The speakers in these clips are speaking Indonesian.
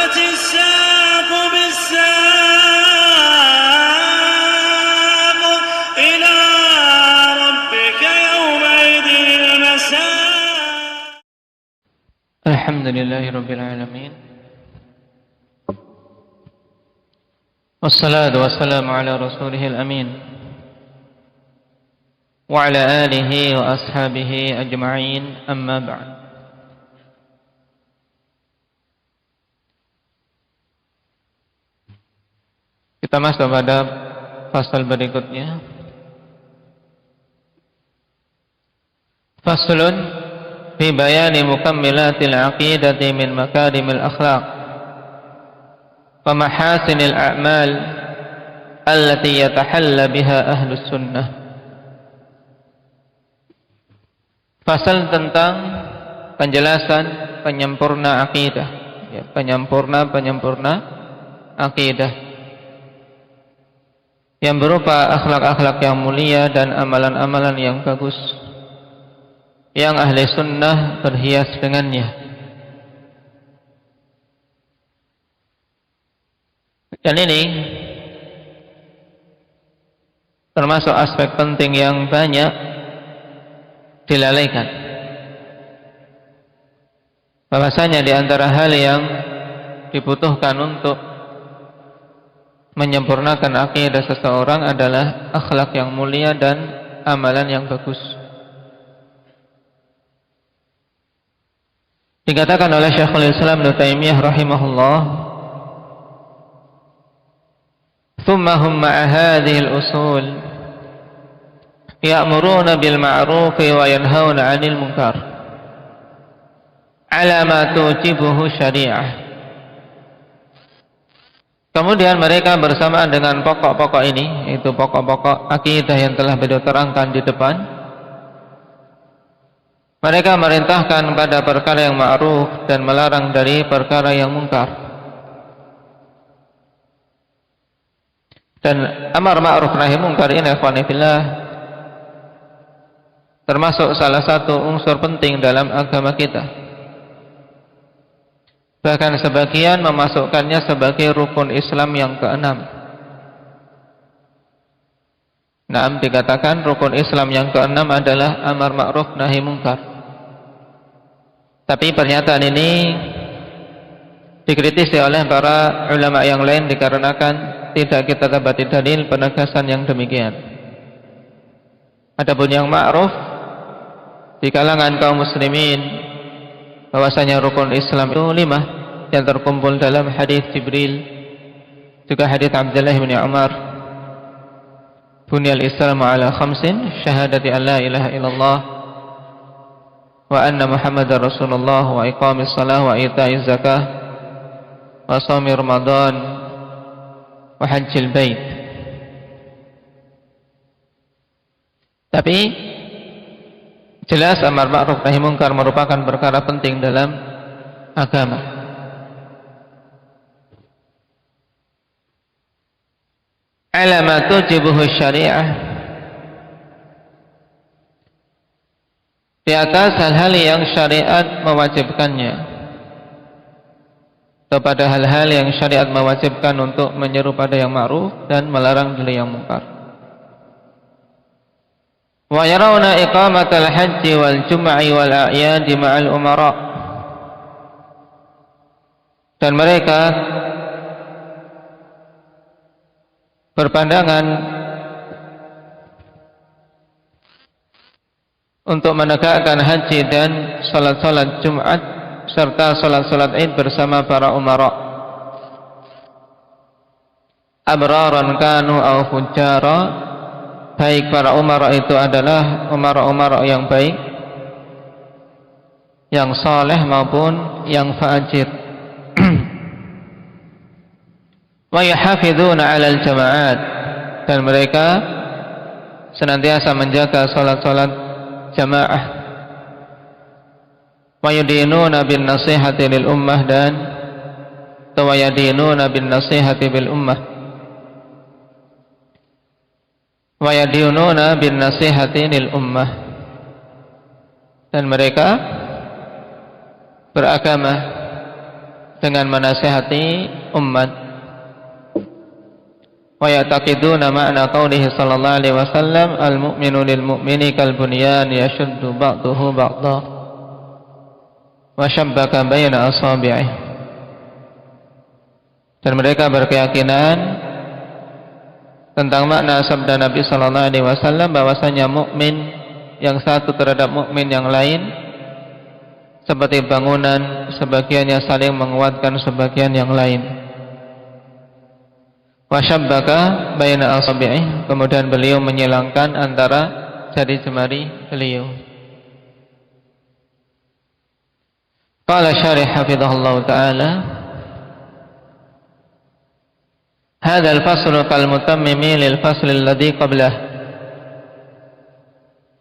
والتفت الساق بالساق إلى ربك يومئذ المساق. الحمد لله رب العالمين، والصلاة والسلام على رسوله الأمين وعلى آله وأصحابه أجمعين. أما بعد. Kita masuk pada fasal berikutnya. Faslun fi bayani mukammilatil aqidati min makarimil akhlaq wa mahasinil a'mal allati yatahalla biha ahlus sunnah. Fasal tentang penjelasan penyempurna akidah, ya, penyempurna akidah yang berupa akhlak-akhlak yang mulia dan amalan-amalan yang bagus yang ahli sunnah berhias dengannya. Dan ini termasuk aspek penting yang banyak dilalaikan. Bahwasanya di antara hal yang dibutuhkan untuk menyempurnakan akidah seseorang adalah akhlak yang mulia dan amalan yang bagus. Dikatakan oleh Syekhul Islam Ibnu Taimiyah rahimahullah, "Tsumma hum ma'a hadhihi al-usul ya'muruna bil ma'ruf wa yanhauna 'anil munkar 'ala ma tujibuhu syari'ah." Kemudian mereka bersamaan dengan pokok-pokok ini, yaitu pokok-pokok akidah yang telah beliau terangkan di depan, mereka merintahkan pada perkara yang ma'ruf dan melarang dari perkara yang mungkar. Dan amar ma'ruf nahi mungkar ini, ikhwani fillah, termasuk salah satu unsur penting dalam agama kita. Bahkan sebagian memasukkannya sebagai rukun Islam yang keenam. Naam, dikatakan rukun Islam yang keenam adalah amar ma'ruf nahi mungkar. Tapi pernyataan ini dikritisi oleh para ulama yang lain dikarenakan tidak kita dapati dalil penegasan yang demikian. Adapun yang ma'ruf di kalangan kaum muslimin, bahwasanya rukun Islam itu 5 yang terkumpul dalam hadis Jibril, juga hadis Abdullah bin Umar, bunyal Islamu ala khamsin, syahadati an la ilaha illallah wa anna Muhammadar Rasulullah wa iqamis salah wa ita'iz zakah wa shaumi Ramadan wa hajjil bait. Tapi jelas amar ma'ruf nahi mungkar merupakan perkara penting dalam agama. Alamatu jibuhu syariah, di atas hal-hal yang syariat mewajibkannya, atau pada hal-hal yang syariat mewajibkan untuk menyeru pada yang ma'ruf dan melarang dari yang mungkar. Wa yarawna iqamatal haji wal jum'i wal a'yadi ma'al umara, dan mereka berpandangan untuk menegakkan haji dan salat-salat Jumat serta salat-salat Id bersama para umara, abraran kanu au fujara, baik para umara itu adalah umara-umara yang baik, yang saleh maupun yang fajir. Wa yahafizuna 'alal jama'at, dan mereka senantiasa menjaga salat-salat jamaah. Wa yudinuna bin nasihati lil ummah, dan tawayadinuna bin nasihati bil ummah. Wa yadinuna bin nasihati lil ummah, dan mereka beragama dengan menasihati umat. Wa ya'taqiduna ma'na qaulihi sallallahu alaihi wasallam al-mu'minu lil mu'mini kal bunyan yashuddu ba'duhu ba'dha wa shabbaka baina asabi'ih. Dan mereka berkeyakinan tentang makna sabda Nabi sallallahu alaihi wasallam bahwasanya mukmin yang satu terhadap mukmin yang lain seperti bangunan, sebagiannya saling menguatkan sebagian yang lain. Wa syabbaka baina asabi'ih, kemudian beliau menyilangkan antara jari jemari beliau. Qala syarih hafizahullah taala, hadha al-faslu kal mutammimi lil fasli alladhi qablah.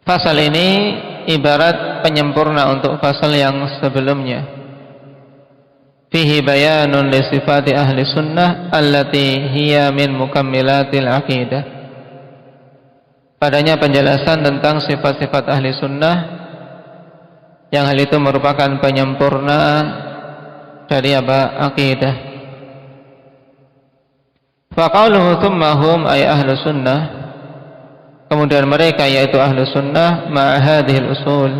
Fasal ini ibarat penyempurna untuk fasal yang sebelumnya. Fihi bayanun li sifati ahli sunnah allati hiya min mukammilatil aqidah. Padanya penjelasan tentang sifat-sifat ahli sunnah yang hal itu merupakan penyempurna dari aqidah. Fa qauluhu thumma hum ay ahli sunnah, kemudian mereka yaitu ahlu sunnah ma'ahadihil usul,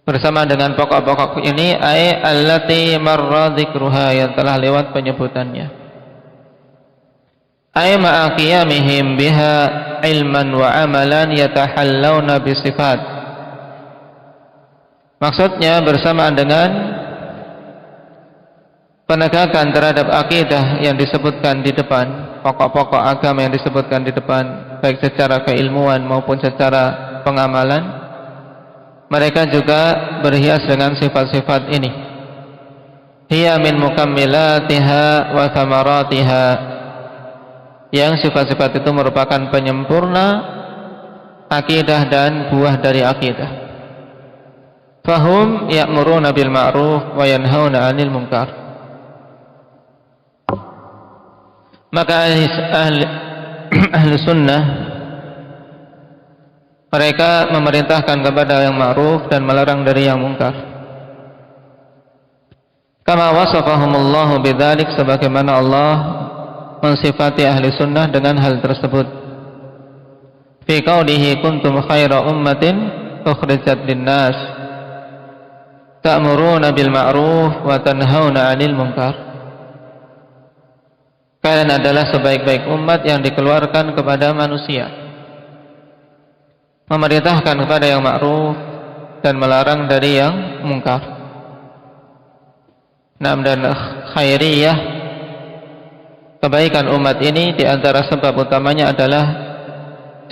bersama dengan pokok-pokok ini, ay allati marra dzikruha, yang telah lewat penyebutannya, ay ma'aqiyamihim biha ilman wa amalan yatahallawna bisifat. Maksudnya bersamaan dengan penegakan terhadap akidah yang disebutkan di depan, pokok-pokok agama yang disebutkan di depan, baik secara keilmuan maupun secara pengamalan, mereka juga berhias dengan sifat-sifat ini. Hiya min mukammilatiha wa thamaratiha, yang sifat-sifat itu merupakan penyempurna akidah dan buah dari akidah. Fahum ya'muruna bil ma'ruf wa yanhauna 'anil munkar. Maka ahli sunnah, mereka memerintahkan kepada yang ma'ruf dan melarang dari yang mungkar. Kama wasafahumullahu bidzalik, sebagaimana Allah mensifati ahli sunnah dengan hal tersebut. Fi qaulihi kuntum khaira ummatin ukhrijat linnas ta'muruna bil ma'ruf wa tanhauna 'anil munkar. Kalian adalah sebaik-baik umat yang dikeluarkan kepada manusia, memerintahkan kepada yang ma'ruf dan melarang dari yang mungkar. Dan khairiyah, kebaikan umat ini di antara sebab utamanya adalah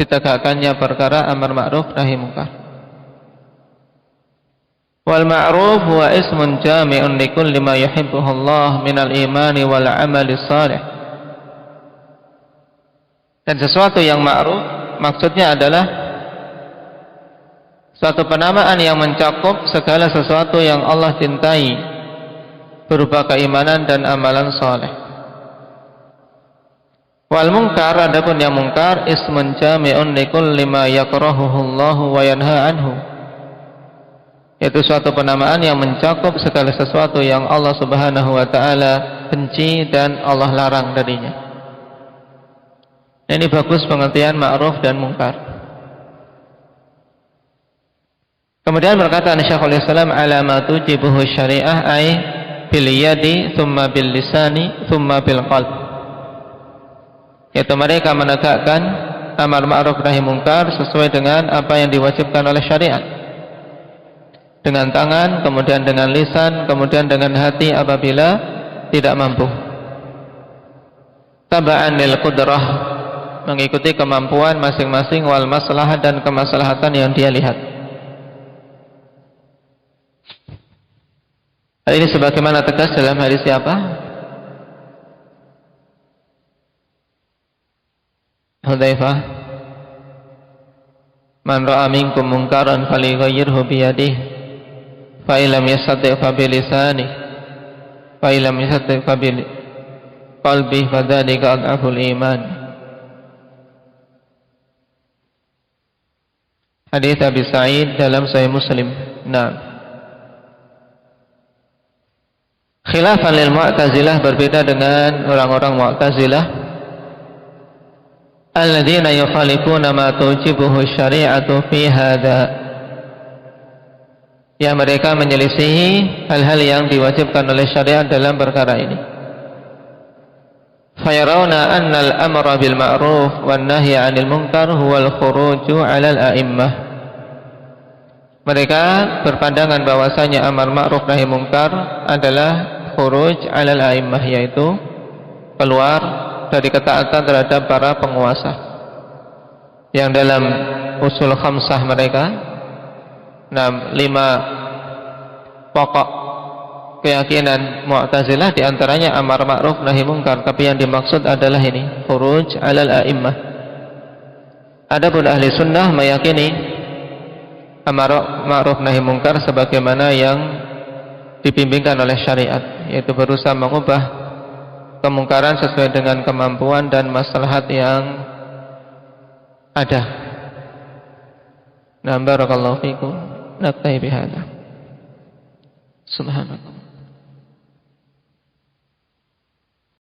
ditegakkannya perkara amar ma'ruf nahi mungkar. Wal ma'ruf huwa ismun jami'un likulli ma yuhibbuhu Allah minal imani wal amali salih. Dan sesuatu yang ma'ruf maksudnya adalah suatu penamaan yang mencakup segala sesuatu yang Allah cintai berupa keimanan dan amalan saleh. Wal munkar, adapun yang mungkar, ismun jami'un likulli ma yakrahuhu Allah wa yanha anhu, yaitu suatu penamaan yang mencakup segala sesuatu yang Allah Subhanahu wa taala benci dan Allah larang darinya. Ini bagus pengertian ma'ruf dan mungkar. Kemudian berkata Syekhul Islam, alamatu jibuhu syariah ay bil yadi thumma bil lisani thumma bil qalb, yaitu mereka menegakkan amar ma'ruf nahi mungkar sesuai dengan apa yang diwajibkan oleh syariat, dengan tangan, kemudian dengan lisan, kemudian dengan hati apabila tidak mampu. Taba'an lil qudrah, mengikuti kemampuan masing-masing, wal maslahat, dan kemaslahatan yang dia lihat. Hal ini sebagaimana tegas dalam hadis siapa? Hudzaifah, man ra'a minkum munkaran falyughayyirhu bi yadihi, fa illam yastati' fa bi lisanihi, fa illam yastati' fa bi qalbihi, fa dzalika adhaful iman. Hadis Abi Sa'id dalam Sahih Muslim. Nah, Khilafan lil Mu'tazilah, berbeda dengan orang-orang Mu'tazilah, alladzina yukhalifuna ma tujibuhu syari'atu fi hadza, yang mereka menyelisihi hal-hal yang diwajibkan oleh syariat dalam perkara ini. Fayarawna anna al-amra bil ma'ruf wan nahyi 'anil munkar huwal khuruju 'alal a'immah. Mereka berpandangan bahwasanya amar ma'ruf nahi munkar adalah khuruj 'alal a'immah, yaitu keluar dari ketaatan terhadap para penguasa. Yang dalam usul khamsah mereka, 5 pokok keyakinan Mu'tazilah, diantaranya amar ma'ruf nahi munkar, tapi yang dimaksud adalah ini, khuruj 'alal a'immah. Adapun ahli sunnah meyakini amar ma'ruf nahi munkar sebagaimana yang dibimbingkan oleh syariat, yaitu berusaha mengubah kemungkaran sesuai dengan kemampuan dan maslahat yang ada. Barakallahu fikum. Naktahi bihadza. Subhanallah.